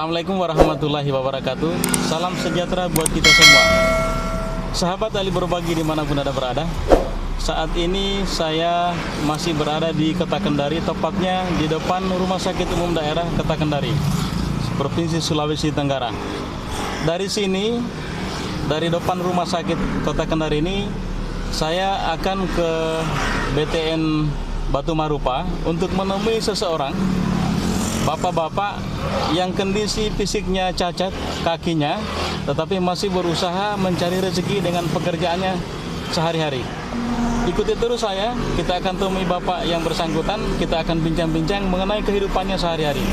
Assalamualaikum warahmatullahi wabarakatuh. Salam sejahtera buat kita semua. Sahabat Ali Berbagi dimanapun Anda berada, saat ini saya masih berada di Kota Kendari, tepatnya di depan Rumah Sakit Umum Daerah Kota Kendari, Provinsi Sulawesi Tenggara. Dari sini, dari depan Rumah Sakit Kota Kendari ini, saya akan ke BTN Batu Marupa untuk menemui seseorang bapak-bapak yang kondisi fisiknya cacat kakinya, tetapi masih berusaha mencari rezeki dengan pekerjaannya sehari-hari. Ikuti terus saya, kita akan temui bapak yang bersangkutan, kita akan bincang-bincang mengenai kehidupannya sehari-hari.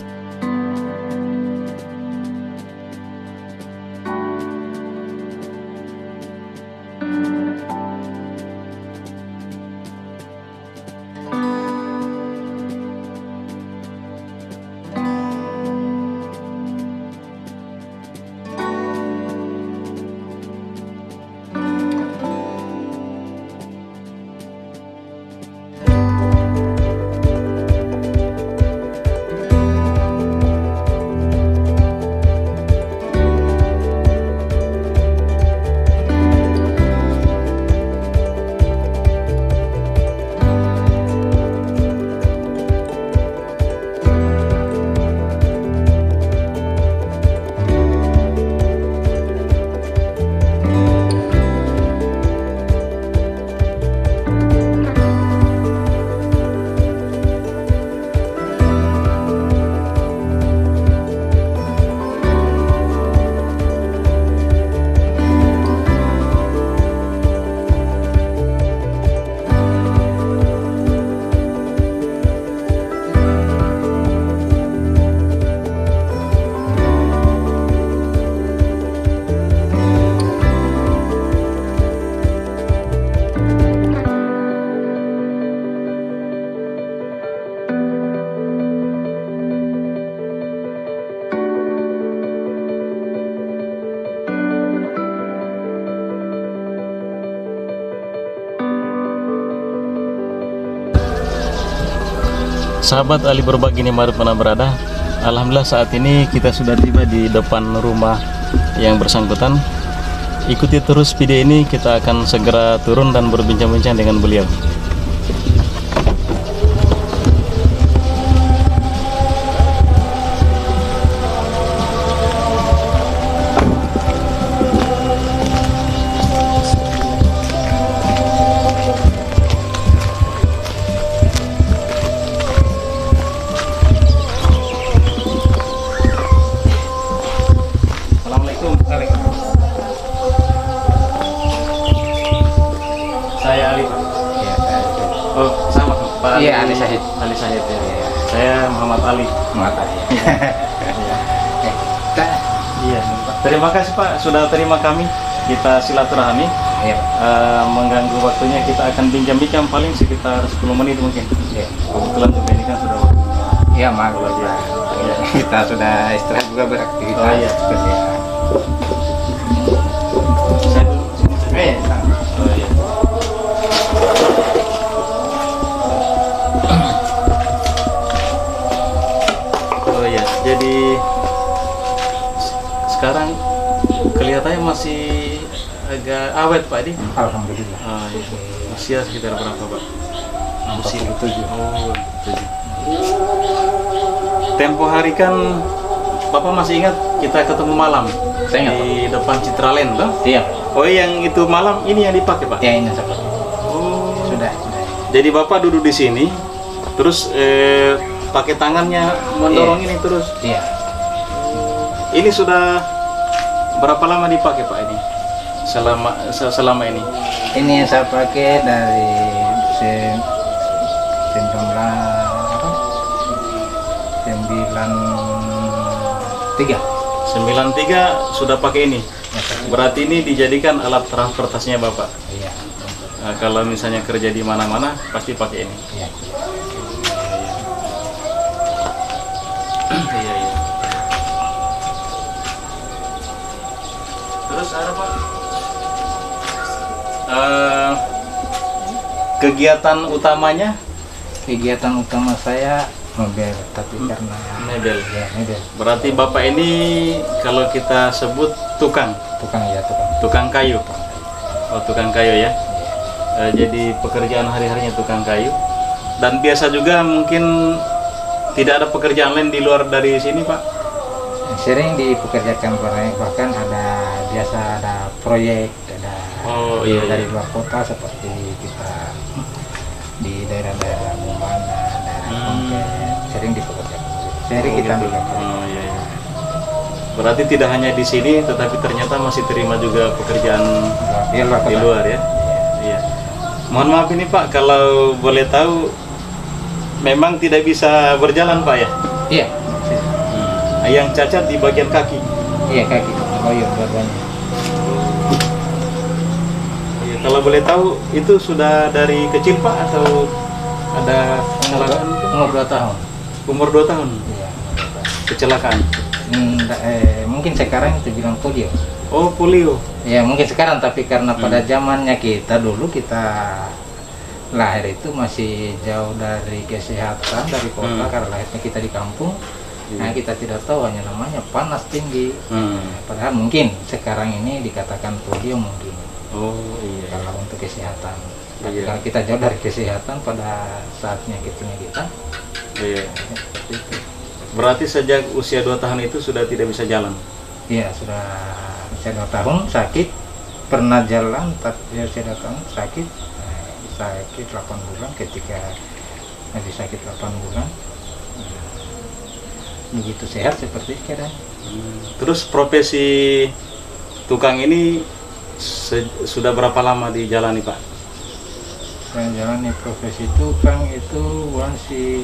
Sahabat Ali Berbagi dimanapun Anda berada, alhamdulillah saat ini kita sudah tiba di depan rumah yang bersangkutan. Ikuti terus video ini, kita akan segera turun dan berbincang-bincang dengan beliau. Saya Ali, Pak. Iya, Oh, sama Pak Ali. Iya, Ali Syahid. Ali Syahid ya. Saya Muhammad Ali. Muhammad Ali. Iya. Terima kasih Pak sudah terima kami. Kita silaturahmi. Iya. Mengganggu waktunya, kita akan bincang-bincang paling sekitar 10 menit mungkin. Iya. Kebetulan juga ini kan sudah waktunya. Iya, maaf ya. Kita sudah istirahat juga beraktivitas. Oh, iya. Saya dulu sini saja. Oh iya. Oh iya, jadi sekarang kelihatannya masih agak awet Pak Di. Alhamdulillah. Iya. Usia sekitar berapa Pak? Usia 47. Oh, 7. Tempo hari kan Bapak masih ingat kita ketemu malam Saya ingat, di depan Citraland toh? Iya. Oh, yang itu malam ini yang dipakai Pak? Ya, ini seperti. Oh. Sudah. Jadi Bapak duduk di sini, terus pakai tangannya mendorong ini terus. Iya. Ini sudah berapa lama dipakai Pak ini? Selama ini? Ini yang saya pakai dari 93 sudah pakai ini. Berarti ini dijadikan alat transportasinya Bapak. Iya. Nah, kalau misalnya kerja di mana-mana pasti pakai ini. Iya. Iya, iya. Terus ada Pak? Kegiatan utamanya? Kegiatan utama saya Mobil, tapi karena Mebel. ya mebel. Berarti Bapak ini kalau kita sebut tukang Tukang kayu. Oh, tukang kayu ya. Jadi pekerjaan hari-harinya tukang kayu. Dan biasa juga mungkin tidak ada pekerjaan lain di luar dari sini, Pak. Sering dipekerjakan proyek, bahkan biasa ada proyek, ada Oh, iya, dari iya. luar kota seperti kita di daerah-daerah Bumbana, daerah Kongket, sering dipekerjakan. Sering kita gitu. ambil. Oh, iya, iya. Berarti tidak hanya di sini, tetapi ternyata masih terima juga pekerjaan Di luar kota. di luar ya. Iya. Mohon maaf ini Pak, kalau boleh tahu, memang tidak bisa berjalan Pak ya? Iya. Yang cacat di bagian kaki. Iya kaki, koyok dua-duanya. Iya, kalau boleh tahu, itu sudah dari kecil Pak atau ada kecelakaan? Umur 2 tahun. Umur 2 tahun, Iya. kecelakaan. Mungkin sekarang itu bilang polio. Oh, polio. Ya mungkin sekarang, tapi karena pada zamannya kita dulu, kita lahir itu masih jauh dari kesehatan, dari kota, karena lahirnya kita di kampung. Nah, kita tidak tahu, hanya namanya panas tinggi. Padahal mungkin sekarang ini dikatakan polio mungkin. Oh iya. Kalau untuk kesehatan. Tapi Iya. kalau kita jauh dari kesehatan pada saatnya kita, Iya. seperti itu. Berarti sejak usia 2 tahun itu sudah tidak bisa jalan. Iya, sudah usia 2 tahun sakit, pernah jalan tapi usia 2 tahun sakit, sakit 8 bulan, ketika masih sakit 8 bulan. Begitu sehat seperti sekarang. Terus profesi tukang ini sudah berapa lama dijalani Pak? Saya jalani profesi tukang itu masih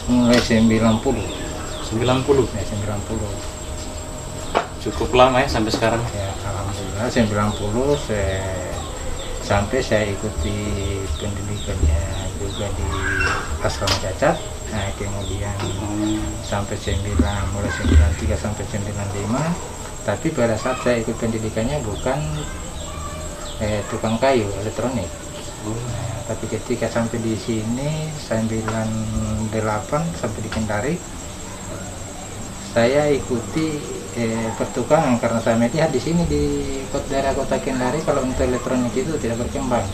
mulai 90. 90. Ya, 90. Cukup lama ya sampai sekarang. Ya, alhamdulillah 90 sampai saya ikuti pendidikannya juga di asrama cacat. Nah, kemudian sampai mulai 93 sampai 95. Tapi pada saat saya ikut pendidikannya bukan tukang kayu elektronik. Nah, tapi ketika sampai di sini 98 sampai di Kendari, saya ikuti pertukangan karena saya melihat di sini di daerah kota Kendari kalau untuk elektronik itu tidak berkembang.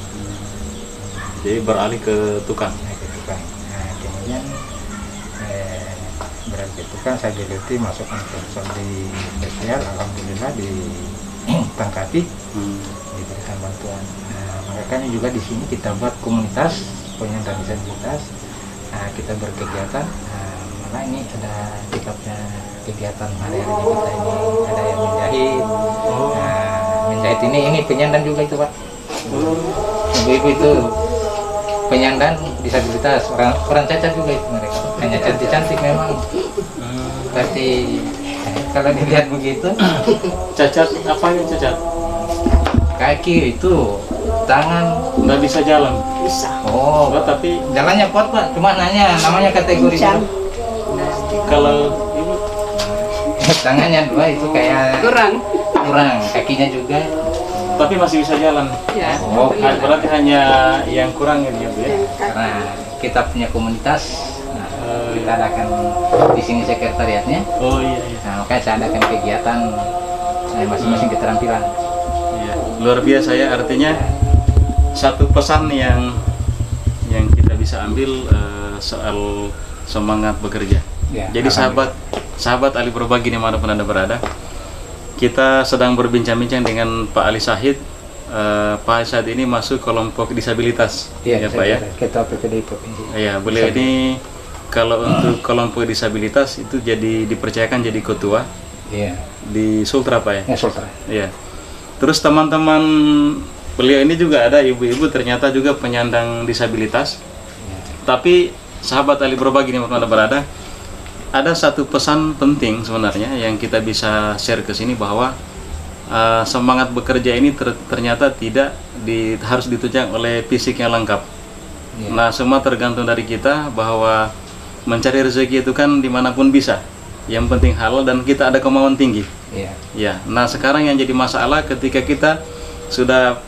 Jadi beralih ke tukang. Nah, ke tukang. Nah, kemudian beralih ke tukang, saya geluti masukkan kursus di spesial, alhamdulillah ditangkapi, diberikan bantuan. Nah, makanya juga di sini kita buat komunitas penyandang disabilitas. Nah, kita berkegiatan. Malah ini ada sikapnya kegiatan hari-hari kita ini, ada yang menjahit. Nah, menjahit ini penyandang juga itu Pak. Ibu-ibu itu penyandang disabilitas, orang cacat juga itu mereka. Hanya cantik-cantik memang. Tapi kalau dilihat begitu, Cacat apanya cacat? kaki itu, tangan. Nggak bisa jalan. Bisa. Oh, Tapi jalannya kuat Pak. Cuma nanya namanya kategori Kencang. kalau ibu tangannya 2 itu kayak Kurang. kakinya juga. tapi masih bisa jalan. Ya. Oh, Berarti hanya yang kurang ya Bu ya. Karena kita punya komunitas, kita adakan di sini sekretariatnya. Oh iya iya. Nah, makanya saya adakan kegiatan masing-masing keterampilan. Iya, luar biasa ya, artinya satu pesan yang kita bisa ambil soal semangat bekerja. Ya, Jadi sahabat Ali Berbagi dimanapun Anda berada, kita sedang berbincang-bincang dengan Pak Ali Syahid. Pak Ali Syahid ini masuk kelompok disabilitas, ya Pak ya. Ketua PPDI Provinsi. Ya, beliau ini kalau untuk kelompok disabilitas itu dipercayakan jadi ketua Iya. di Sultra Pak ya. Ya, Sultra. Iya. Terus teman-teman beliau ini juga ada ibu-ibu ternyata juga penyandang disabilitas. Ya. Tapi sahabat Ali Berbagi dimanapun Anda berada, ada satu pesan penting sebenarnya yang kita bisa share ke sini bahwa semangat bekerja ini ternyata tidak harus ditunjang oleh fisik yang lengkap. Ya. Nah, semua tergantung dari kita bahwa mencari rezeki itu kan dimanapun bisa. Yang penting halal dan kita ada kemauan tinggi. Iya. Ya, nah sekarang yang jadi masalah ketika kita sudah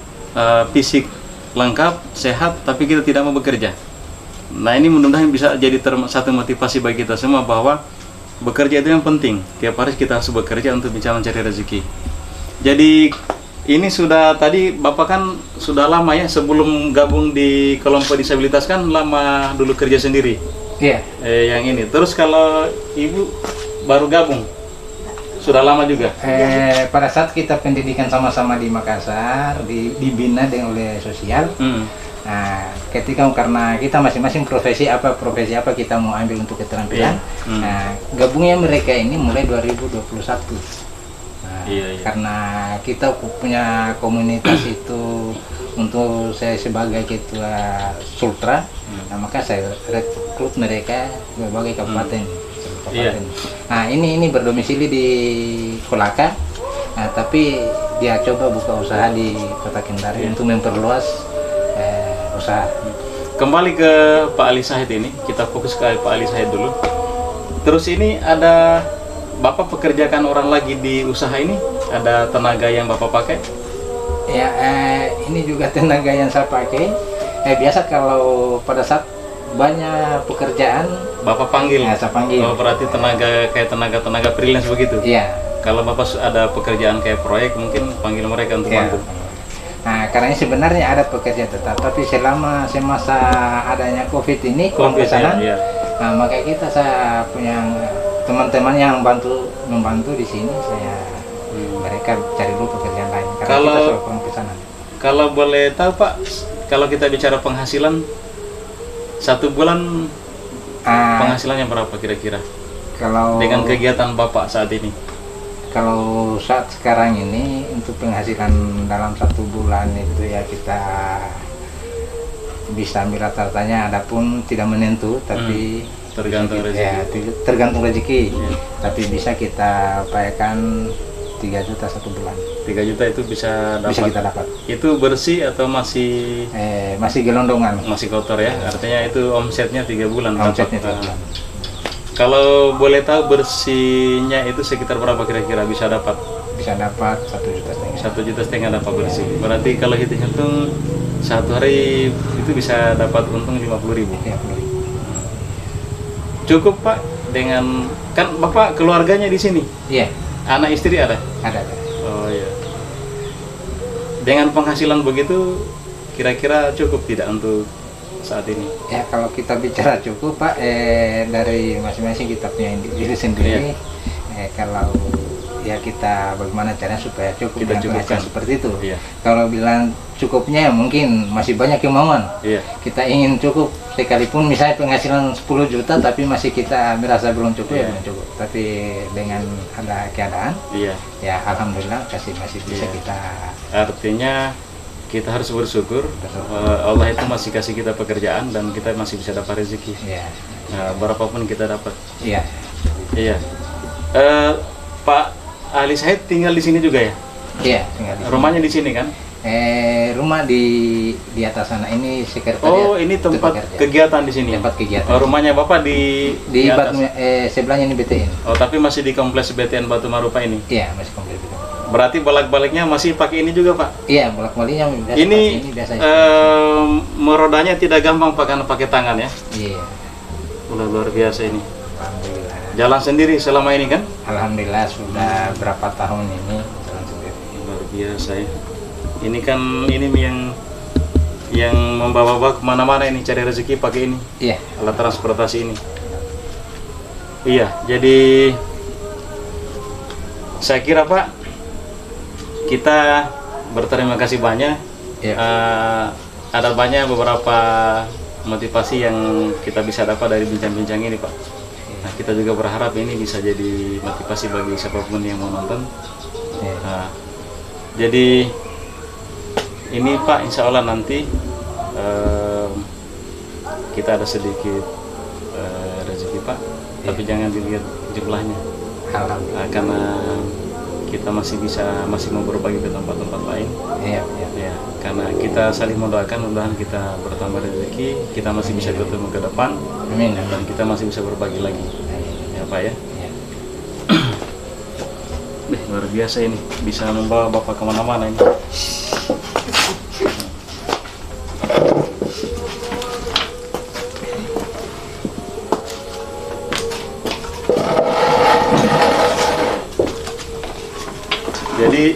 fisik lengkap, sehat, tapi kita tidak mau bekerja. Nah ini mudah-mudahan bisa jadi satu motivasi bagi kita semua bahwa bekerja itu yang penting. Tiap hari kita harus bekerja untuk bisa mencari rezeki. Jadi ini sudah tadi Bapak kan sudah lama ya sebelum gabung di kelompok disabilitas kan lama dulu kerja sendiri. Iya. Yang ini. Terus kalau Ibu baru gabung sudah lama juga. Pada saat kita pendidikan sama-sama di Makassar, dibina oleh sosial. Nah, ketika karena kita masing-masing profesi apa kita mau ambil untuk keterampilan. Nah, gabungnya mereka ini mulai 2021. Nah, karena kita punya komunitas itu untuk saya sebagai ketua Sultra, nah, maka saya rekrut mereka berbagai kabupaten. Nah, ini berdomisili di Kolaka. Nah, tapi dia coba buka usaha di Kota Kendari untuk memperluas usaha. Kembali ke Pak Ali Said ini, kita fokus ke Pak Ali Said dulu. Terus ini ada Bapak pekerjakan orang lagi di usaha ini? Ada tenaga yang Bapak pakai? Ya, ini juga tenaga yang saya pakai. Biasa kalau pada saat banyak pekerjaan Bapak panggil. Saya panggil. Oh, berarti tenaga freelance begitu? Iya. Kalau Bapak ada pekerjaan kayak proyek mungkin panggil mereka untuk bantu. Nah, karena sebenarnya ada pekerjaan tetap, tapi selama semasa adanya COVID ini, pesanan, nah, maka saya punya teman-teman yang membantu di sini, mereka cari dulu pekerjaan lain. Karena kita selalu pesanan. Kalau boleh tahu Pak, kalau kita bicara penghasilan, 1 bulan penghasilannya berapa kira-kira? Kalau dengan kegiatan Bapak saat ini? Kalau saat sekarang ini untuk penghasilan dalam 1 bulan itu ya kita bisa ambil rata-ratanya, adapun tidak menentu, tapi tergantung rezeki. Ya, tergantung rezeki. Tapi bisa kita upayakan 3 juta 1 bulan. 3 juta itu bisa kita dapat. Itu bersih atau masih gelondongan? Masih kotor ya. Artinya itu omsetnya 3 bulan. Omsetnya 3 bulan. Kalau boleh tahu bersihnya itu sekitar berapa kira-kira bisa dapat? Bisa dapat 1,5 juta. 1,5 juta dapat bersih. Berarti kalau hitung-hitung 1 hari itu bisa dapat untung 50.000. Cukup Pak dengan kan Bapak keluarganya di sini? Iya. Anak istri ada? Ada. Oh iya. Dengan penghasilan begitu kira-kira cukup tidak untuk saat ini? Ya, kalau kita bicara cukup Pak, dari masing-masing kita punya diri sendiri. Kalau ya kita bagaimana caranya supaya cukup dengan penghasilan seperti itu. Kalau bilang cukupnya mungkin masih banyak kemauan. Kita ingin cukup sekalipun misalnya penghasilan 10 juta tapi masih kita merasa belum cukup, ya belum cukup. Tapi dengan ada keadaan, ya alhamdulillah masih bisa kita. Artinya kita harus bersyukur Allah itu masih kasih kita pekerjaan dan kita masih bisa dapat rezeki. Berapapun kita dapat. Iya. Pak Ali Said tinggal di sini juga ya? Iya, tinggal di sini. Rumahnya di sini kan? Rumah di atas sana ini sekretariat. Oh, ini tempat kegiatan di sini. Tempat kegiatan. Rumahnya Bapak di atas. Sebelahnya ini BTN. Oh, tapi masih di kompleks BTN Batu Marupa ini? Iya, masih kompleks BTN. Berarti bolak-baliknya masih pakai ini juga Pak? Iya, bolak-baliknya biasa. Ini merodanya tidak gampang Pak karena pakai tangan ya? Iya. Luar biasa ini. Alhamdulillah. Jalan sendiri selama ini kan? Alhamdulillah sudah berapa tahun ini jalan sendiri. Luar biasa ya. Ini kan ini yang membawa Bapak kemana-mana ini cari rezeki pakai ini. Iya. Alat transportasi ini. Iya, jadi saya kira Pak, kita berterima kasih banyak. Ada banyak beberapa motivasi yang kita bisa dapat dari bincang-bincang ini Pak. Nah, kita juga berharap ini bisa jadi motivasi bagi siapapun yang mau nonton. Jadi ini Pak, insya Allah nanti kita ada sedikit rezeki Pak, tapi jangan dilihat jumlahnya. Karena kita masih mau berbagi ke tempat-tempat lain. Ya, karena kita saling mendoakan, mudah-mudahan kita bertambah rezeki, kita masih bisa ketemu ke depan. Amin. Dan kita masih bisa berbagi lagi. Ya Pak ya. Luar biasa ini, bisa membawa Bapak kemana-mana ini. Jadi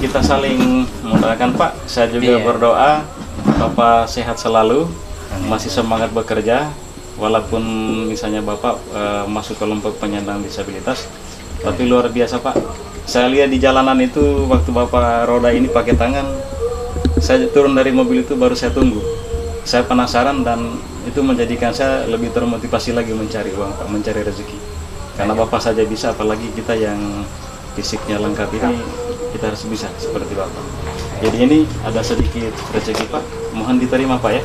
kita saling mendoakan Pak. Saya juga Iya. berdoa Bapak sehat selalu, masih semangat bekerja, walaupun misalnya Bapak masuk kelompok penyandang disabilitas, tapi luar biasa Pak. Saya lihat di jalanan itu waktu Bapak roda ini pakai tangan, saya turun dari mobil itu baru saya tunggu. Saya penasaran dan itu menjadikan saya lebih termotivasi lagi mencari uang Pak, mencari rezeki. Karena Bapak saja bisa, apalagi kita yang fisiknya lengkap ini, kita harus bisa seperti Bapak. Jadi ini ada sedikit rezeki Pak, mohon diterima Pak ya.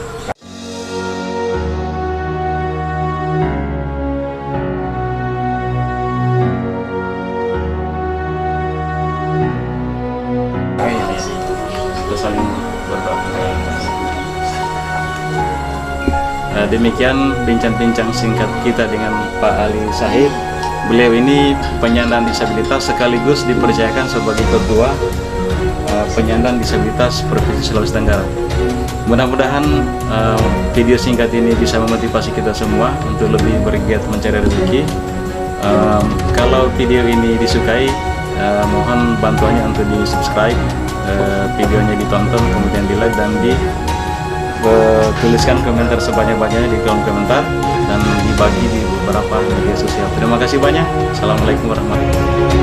Kita saling berdoa. Demikian bincang-bincang singkat kita dengan Pak Ali Sahid. Beliau ini penyandang disabilitas sekaligus dipercayakan sebagai ketua penyandang disabilitas Provinsi Sulawesi Tenggara. Mudah-mudahan video singkat ini bisa memotivasi kita semua untuk lebih bergiat mencari rezeki. Kalau video ini disukai, mohon bantuannya untuk di subscribe, videonya ditonton, kemudian di like dan tuliskan komentar sebanyak-banyaknya di kolom komentar dan dibagi di beberapa media sosial. Terima kasih banyak. Assalamualaikum warahmatullahi wabarakatuh.